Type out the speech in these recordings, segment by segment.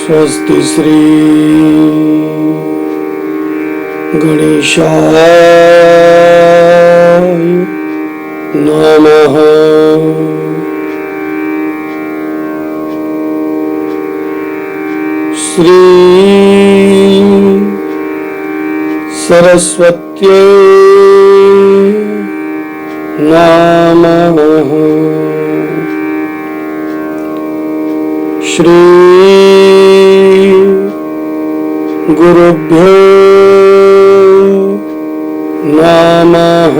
स्वस्ति श्री गणेशाय नमः। श्री सरस्वत्यै नमः। श्री गुरुभ्यो नमः।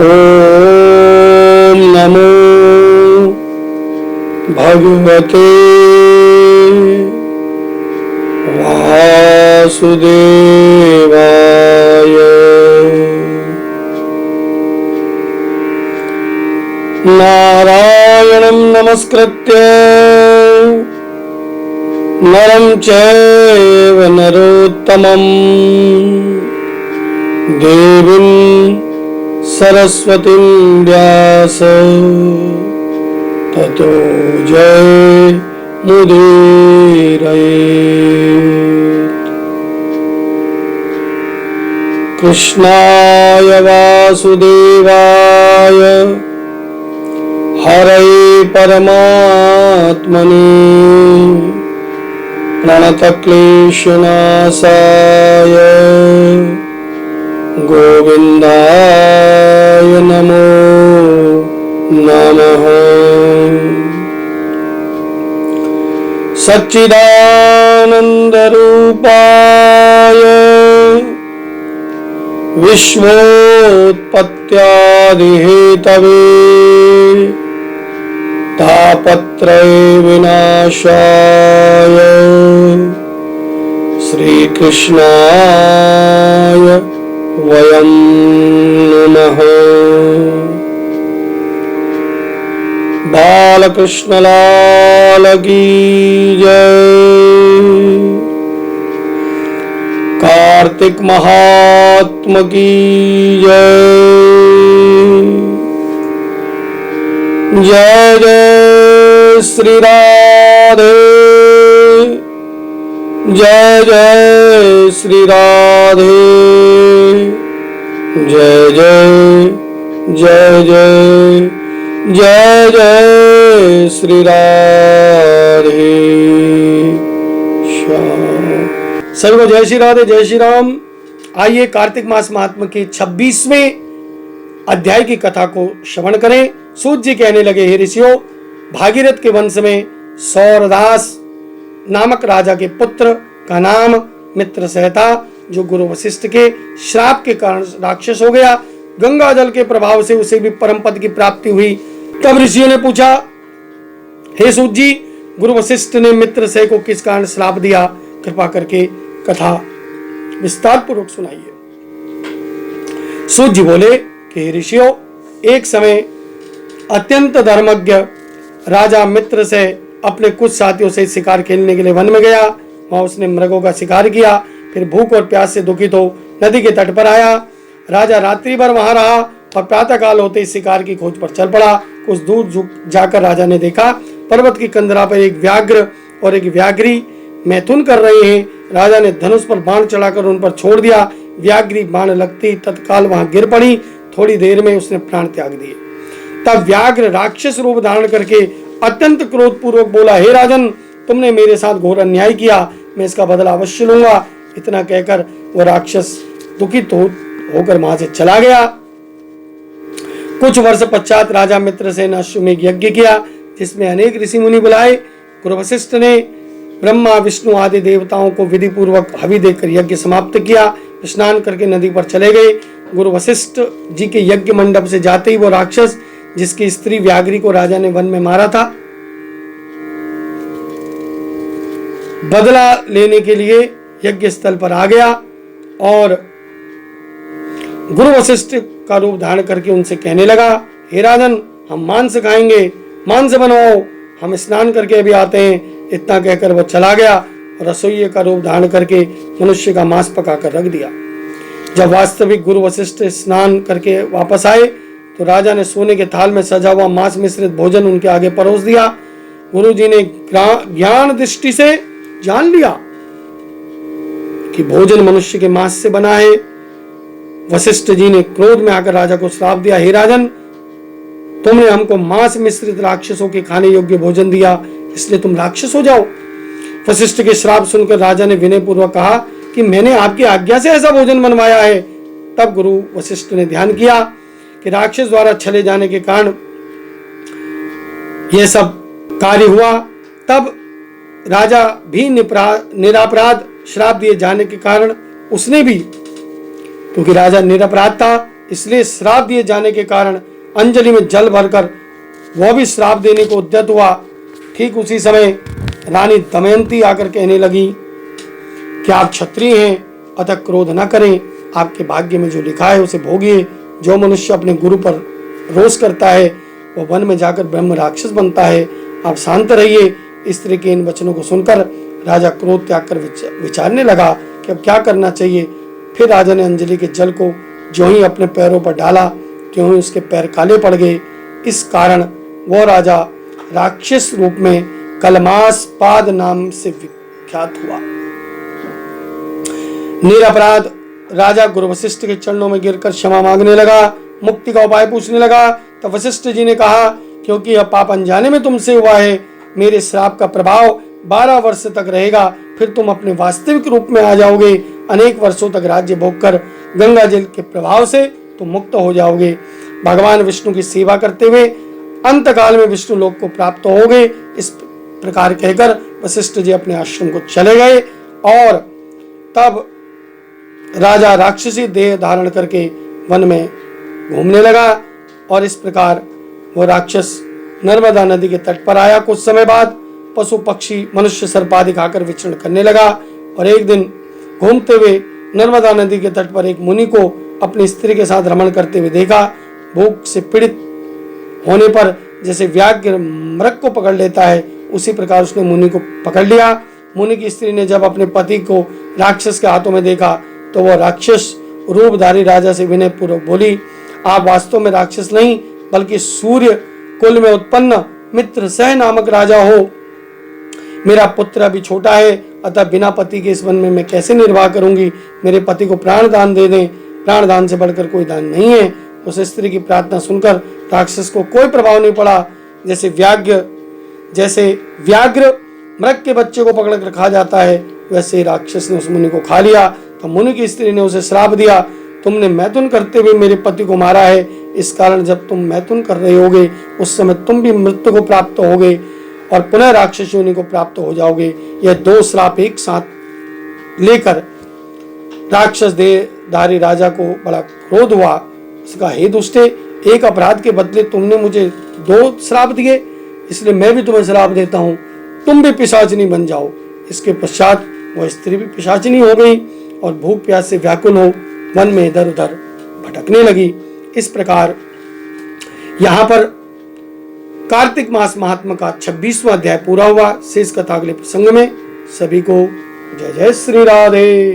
ओम नमो भगवते वासुदेवाय। नारायणं नमस्कृत्य नरं चैव नरोत्तमं देवीं सरस्वतीं व्यास ततो जयमुदीरयेत्। कृष्णाय वासुदेवाय हरये परमात्मने प्रणतक्लेशनाशाय गोविन्दाय नमो नमः। सच्चिदानन्दरूपाय विश्वोत्पत्त्यादिहेतवे तापत्रय विनाशाय श्रीकृष्णाय वयं नमः। बालकृष्ण लाल की जय। कार्तिक महात्मा की जय। जय जय श्री राधे। जय जय श्री राधे। जय जय जय जय जय जय श्री राधे श्याम। सभी को जय श्री राधे, जय श्री राम। आइए कार्तिक मास महात्मा के 26वें अध्याय की कथा को श्रवण करें। सूत जी कहने लगे, हे ऋषियों, भागीरथ के वंश में सौरदास नामक राजा के पुत्र का नाम मित्रसेन था, जो गुरु वशिष्ठ के श्राप के कारण राक्षस हो गया। गंगा जल के प्रभाव से उसे भी परम पद की प्राप्ति हुई। तब ऋषियों ने पूछा, हे सूत जी, गुरु वशिष्ठ ने मित्रसेन को किस कारण श्राप दिया? कृपा करके कथा विस्तार पूर्वक सुनाइए। सूत जी बोले कि हे ऋषियों, एक समय अत्यंत धर्मज्ञ राजा मित्रसेन अपने कुछ साथियों से शिकार खेलने के लिए वन में गया। वहां उसने मृगों का शिकार किया। फिर भूख और प्यास से दुखित हो नदी के तट पर आया। राजा रात्रि भर वहां रहा और प्रातः काल होते ही शिकार की खोज पर चल पड़ा। कुछ दूर जाकर राजा ने देखा, पर्वत की कंदरा पर एक व्याघ्र और एक व्याघ्री मैथुन कर रहे हैं। राजा ने धनुष पर बाण चढ़ाकर उन पर छोड़ दिया। व्याघ्री बाण लगती तत्काल वहां गिर पड़ी। थोड़ी देर में उसने प्राण त्याग दिए। तब व्याघ्र राक्षस रूप धारण करके अत्यंत क्रोध पूर्वक बोला, हे राजन, तुमने मेरे साथ घोर अन्याय किया, मैं इसका बदला अवश्य लूंगा। इतना कहकर वो राक्षस दुखित होकर वहां से चला गया। कुछ वर्ष पश्चात राजा मित्रसेन ने अश्वमेध यज्ञ किया, जिसमें अनेक ऋषि मुनि बुलाए। गुरु वशिष्ठ ने ब्रह्मा विष्णु आदि देवताओं को विधि पूर्वक हवि देकर यज्ञ समाप्त किया। स्नान करके नदी पर चले गए। गुरु वशिष्ठ जी के यज्ञ मंडप से जाते ही वो राक्षस, जिसकी स्त्री व्याघ्री को राजा ने वन में मारा था, बदला लेने के लिए यज्ञ स्थल पर आ गया और गुरु वशिष्ठ का रूप धारण करके उनसे कहने लगा, हे राजन, हम मांस खाएंगे, मांस बनवाओ, हम स्नान करके अभी आते हैं। इतना कहकर वो चला गया और रसोइये का रूप धारण करके मनुष्य का मांस पकाकर रख दिया। जब वास्तविक गुरु वशिष्ठ स्नान करके वापस आए तो राजा ने सोने के थाल में सजा हुआ मांस मिश्रित भोजन उनके आगे परोस दिया। गुरु जी ने ज्ञान दृष्टि से जान लिया कि भोजन मनुष्य के मांस से बना है। वशिष्ठ जी ने क्रोध में आकर राजा को श्राप दिया, हे राजन, तुमने हमको मांस मिश्रित राक्षसों के खाने योग्य भोजन दिया, इसलिए तुम राक्षस हो जाओ। वशिष्ठ के श्राप सुनकर राजा ने विनय पूर्वक कहा कि मैंने आपकी आज्ञा से ऐसा भोजन बनवाया है। तब गुरु वशिष्ठ ने ध्यान किया कि राक्षस द्वारा छले जाने के कारण यह सब कार्य हुआ। तब राजा भी निरापराध श्राप दिए जाने के कारण उसने भी, क्योंकि राजा निरपराध था इसलिए श्राप दिए जाने के कारण अंजलि में जल भरकर वह भी श्राप देने को उद्यत हुआ। ठीक उसी समय रानी दमयंती आकर कहने लगी कि आप क्षत्रिय हैं, अतः क्रोध न करें, आपके भाग्य में जो लिखा है उसे भोगिए। जो मनुष्य अपने गुरु पर रोष करता है वह वन में जाकर ब्रह्म राक्षस बनता है। आप शांत रहिए। स्त्री के इन वचनों को सुनकर राजा क्रोध त्याग कर विचारने लगा कि अब क्या करना चाहिए। फिर राजा ने अंजलि के जल को जो ही अपने पैरों पर डाला त्यों ही उसके पैर काले पड़ गए। इस कारण वह राजा राक्षस रूप में कलमासपाद नाम से विख्यात हुआ। निरपराध राजा गुरु वशिष्ठ के चरणों में गिरकर क्षमा मांगने लगा, मुक्ति का उपाय पूछने लगा। तब वशिष्ठ जी ने कहा, क्योंकि यह पाप अनजाने में तुमसे हुआ है, मेरे श्राप का प्रभाव 12 वर्ष तक रहेगा, फिर तुम अपने वास्तविक रूप में आ जाओगे। अनेक वर्षों तक राज्य भोग कर गंगा जल के प्रभाव से तुम मुक्त हो जाओगे। भगवान विष्णु की सेवा करते हुए अंतकाल में विष्णु लोक को प्राप्त होगे। इस प्रकार कहकर वशिष्ठ जी अपने आश्रम को चले गए और तब राजा राक्षसी देह धारण करके वन में घूमने लगा। और इस प्रकार वो राक्षस नर्मदा नदी के तट पर आया। कुछ समय बाद पशु पक्षी मनुष्य सर्पादि खाकर विचरण करने लगा। और एक दिन घूमते हुए नर्मदा नदी के तट पर एक मुनि को अपनी स्त्री के साथ रमण करते हुए देखा। भूख से पीड़ित होने पर जैसे व्याघ्र मृग को पकड़ लेता है, उसी प्रकार उसने मुनि को पकड़ लिया। मुनि की स्त्री ने जब अपने पति को राक्षस के हाथों में देखा तो वह राक्षस रूपधारी राजा से विनय पूर्वक बोली, आप वास्तव में राक्षस नहीं बल्कि सूर्य कुल में उत्पन्न मित्रसेन नामक राजा हो। मेरा पुत्र अभी छोटा है, अतः बिना पति के इस वन में मैं कैसे निर्वाह करूंगी। मेरे पति को प्राण दान दे दें, प्राण दान से बढ़कर कोई दान नहीं है। उस स्त्री की प्रार्थना सुनकर राक्षस को कोई प्रभाव नहीं पड़ा। जैसे व्याघ्र मृग के बच्चे को पकड़कर खा जाता है, वैसे राक्षस ने उस मुनि को खा लिया। तो मुनि की स्त्री ने उसे श्राप दिया, तुमने मैथुन करते हुए मेरे पति को मारा है, इस कारण जब तुम मैथुन कर रहे होगे उस समय तुम भी मृत्यु को प्राप्त होगे और पुनः राक्षस योनि को प्राप्त हो जाओगे। यह 2 श्राप एक साथ लेकर राक्षस देहधारी राजा को बड़ा क्रोध हुआ। उसका, हे दुष्टे, एक अपराध के बदले तुमने मुझे 2 श्राप दिए, इसलिए मैं भी तुम्हें श्राप देता हूँ, तुम भी पिशाचिनी बन जाओ। इसके पश्चात वह स्त्री भी पिशाचिनी हो गई और भूख प्यास से व्याकुल हो वन में इधर उधर भटकने लगी। इस प्रकार यहाँ पर कार्तिक मास महात्मा का 26वां अध्याय पूरा हुआ। शेष कथा अगले प्रसंग में। सभी को जय जय श्री राधे।